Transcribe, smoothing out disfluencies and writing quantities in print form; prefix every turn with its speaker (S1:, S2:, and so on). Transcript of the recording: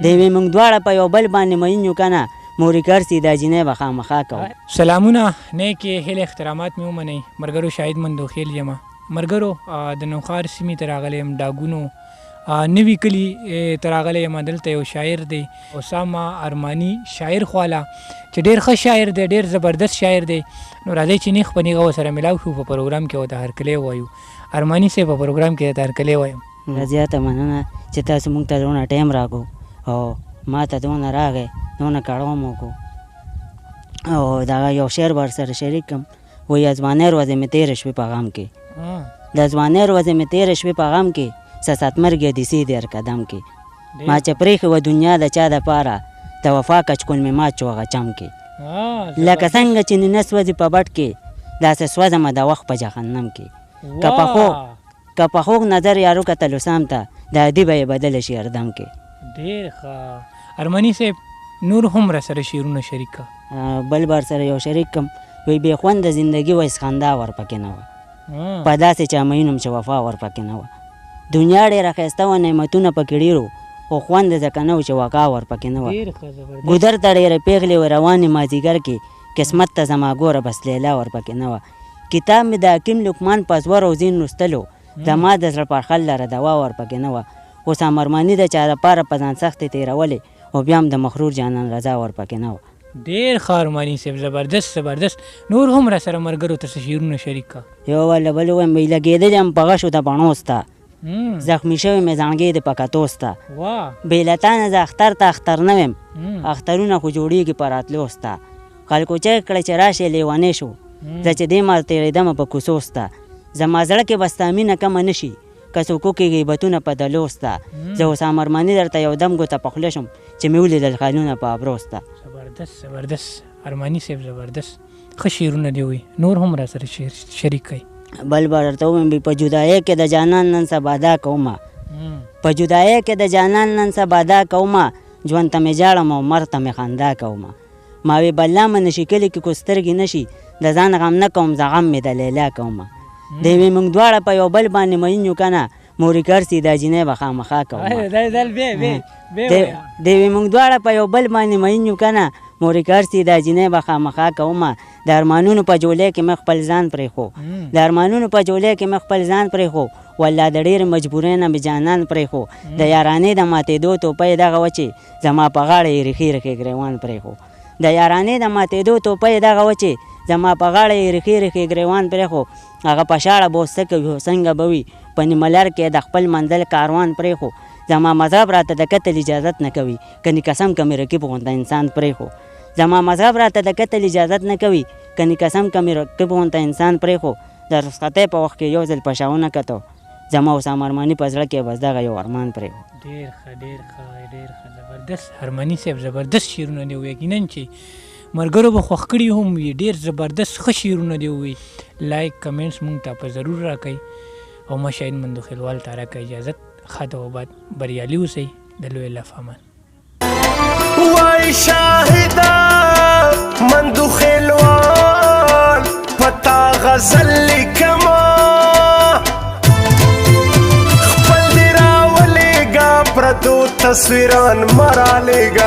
S1: د یوې موږ دواړه په یو بل باندې مین یو که نه مورې کرسي دا جینۍ به خامخا کوو.
S2: سلامونه، نیکې هیلې احترامات مې ومنئ. ملګرو شاهد مندوخیل یم. ملګرو د نوښار سیمې ته راغلی یم، ډاګونو نوي کلي ته راغلی یم. دلته یو شاعر دی اسامه ارماني شاعر خواله چې ډېر ښه شاعر دی، ډېر زبردست شاعر دی. نو راځئ چې نیغ په نیغه ورسره میلاو شو، په پروګرام کې ورته هرکلی ووایو. ارماني صاحب په پروګرام کې درته هرکلی وایم.
S1: زیاته مننه چې تاسو موږ ته دونه ټایم راکړو او ما ته دونه راغی، دونه کړه مو وکړو. او دغه یو شعر به ورسره شریک کړم. وایي ځوانۍ ورځې مې تېرې شوې په غم کې، د ځوانۍ ورځې مې تېرې شوې په غم کې، سستمرګې دسې دې هر قدم کې. ما چې پرېښې وه دنیا د چا دپاره، د وفا کچکول مې مات شو هغه چم کې. لکه څنګه چې نینه سوځي په بټ کې، داسې سوځمه د وخت په جهنم کې. که په خوږ نظر یارو کتلو سام ته، د عادي به یې بدله شي هردم کې.
S2: ډېر ښه. ارماني صاحب نور هم راسره شعرونه شریک کړه.
S1: بل بار سره یو شریک کړم. وایي بې خونده زندګي وایي خندا ورپکې نه وه، په داسې چا مینم چې وفا ورپکې نه وه. دنیا ډېره ښایسته وه، نعمتونه پکې ډېر وو، خو خوند یې ځکه نه و چې وقع ورپکې نه وه. ګودر ته ډېرې پېغلې وې روانې مازدیګر کې، قسمت ته زما ګوره بس لیلا ورپکې نه وه. کتاب مې د حکیم لقمان په زور او زین لوستلو، زما د زړه پرخل لره دوا ورپکې نه وه. اسامه ارماني د چا دپاره په ځان سختې تېرولې، او بیا هم د مغرور جانان رضا ورپکې نه وه.
S2: ډېر ښه ارماني صاحب، زبردست زبردست. نور هم راسره ملګرو ته څه شعرونه شریک کړه.
S1: یو بل بل ووایم وایي لګېدلی یم په غشو د بڼو سته، زخمي شوی مې زړګی د په کتو سته. بې له تا نه زه اختر ته اختر نه ویم، اخترونه خو جوړېږي په راتلو سته. خلکو چغ کړی چې راشې لیونی شو، زه چې دې مال تېرېدمه په کوڅو سته. زما زړه کې به ستا مینه کمه نه شي، که څوک وکړي غیبتونه په دلو سته. زه اسامه ارماني درته یو دم ګوته په خوله شم چې مې ولیدل خالونه په ابرو سته.
S2: زبردست زبردست ارماني صاحب، زبردست. ښه شعرونه دې وایي، نور هم راسره شریک کړئ.
S1: بل به درته ووایم په جدایۍ کې د جانان نن سبا دا کومه، په جدایۍ کې د جانان نن سبا دا کومه، ژوند ته مې ژاړم او مرګ ته مې خندا کومه. ما وی بلا مې نشي کلي کې کو سترګې نشي، د ځان غم نه کوم زه غم مې د لیلا کومه. د یوې موږ دواړه په یو بل باندې مین یو که نه مورې کرسي دا جینۍ به خامخا کومه. د یوې موږ دواړه په یو بل باندې مین یو که نه مورې کرسي دا جینۍ به خامخا کومه. د ارمانونو په جولۍ کې مې خپل ځان پرېښو، د ارمانونو په جولۍ کې مې خپل ځان پرېښو، والله د ډېرې مجبورۍ نه مې جانان پرېښو. د یارانې د ماتېدو توپۍ دغه وه چې زما په غاړه یې ریښې ریښې ګریوان پرېښو. د یارانې د ماتېدو توپۍ دغه وه چې زما په غاړه یې ریښې ریښې ګریوان پرېښو. هغه په شاړه به څه کوي څنګه به وي، په نیمه لر کې د خپل منزل کاروان پرېښو. زما مذهب راته د قتل اجازت نه کوي، کني قسم که مې رقیب غونته انسان پرېښو. زما مذهب راته د قتل اجازت نه کوي، کني قسم که مې رقیب غونته انسان پرېښو. د رخصتۍ په وخت کې یو ځل په شاونه کتو، زما اسامه ارماني په زړه کې بس دغه یو ارمان پرېښو.
S2: ډېر ښه ډېر ښه ډېر ښه زبردست ارماني صاحب، زبردست شعرونه دې ووایي. یقینا چې ملګرو به خوښ کړي هم وي. ډېر زبردست ښه شعرونه دې ووایي. لایک کمنټس مونږ ته په ضرور راکئ، او ما شاهد مندوخیلوال ته راکئ اجازت. ښه د وباد بریالي اوسئ. د لوی الله په امان.
S3: وای شاهده مندوخیلوال پتا غزل لیکما، خپل دې راولېږه پردو تصویران مه رالېږه.